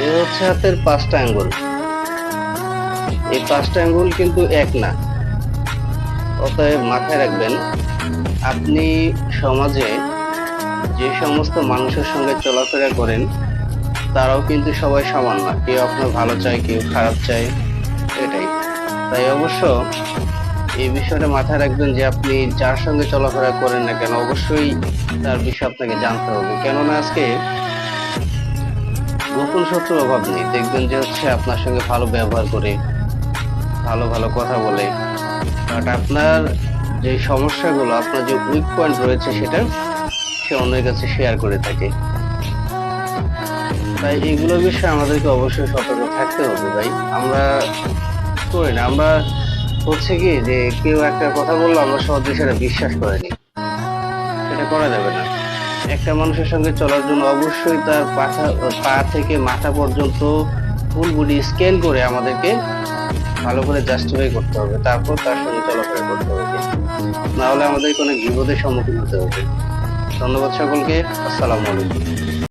এ হচ্ছে হাতের 5টা আঙ্গুল। এই 5টা আঙ্গুল কিন্তু এক না। অতএব মাথায় রাখবেন, আপনি সমাজে যে সমস্ত মানুষের সঙ্গে চলাফেরা করেন তারাও কিন্তু সবাই সমান না। কেউ আপনার ভালো চায়, কেউ খারাপ চায়, এটাই। তাই অবশ্য এই বিষয়টা মাথায় রাখবেন যে আপনি যার সঙ্গে চলাফেরা করেন না কেন, অবশ্যই তার বিষয়ে আপনাকে জানতে হবে। কেননা আজকে গোপন শত্রুর অভাব নেই। দেখবেন যে হচ্ছে আপনার সঙ্গে ভালো ব্যবহার করে, ভালো ভালো কথা বলে, বাট আপনার যে সমস্যাগুলো, আপনার যে উইক পয়েন্ট রয়েছে সেটা সে অন্যের কাছে শেয়ার করে থাকে। তাই এগুলোর বিষয়ে আমাদেরকে অবশ্যই সতর্ক থাকতে হবে ভাই। আমরা করি না, আমরা হচ্ছে কি যে কেউ একটা কথা বললো আমরা সহজে সেটা বিশ্বাস করে নিই। সেটা করা যাবে না। একটা মানুষের সঙ্গে চলার জন্য অবশ্যই তার পা থেকে মাথা পর্যন্ত ফুল বডি স্ক্যান করে আমাদেরকে ভালো করে জাস্টিফাই করতে হবে, তারপর তার সঙ্গে চলাফেরা করতে হবে। না হলে আমাদেরকে অনেক বিপদের সম্মুখীন হতে হবে। ধন্যবাদ সকলকে। আসসালামু আলাইকুম।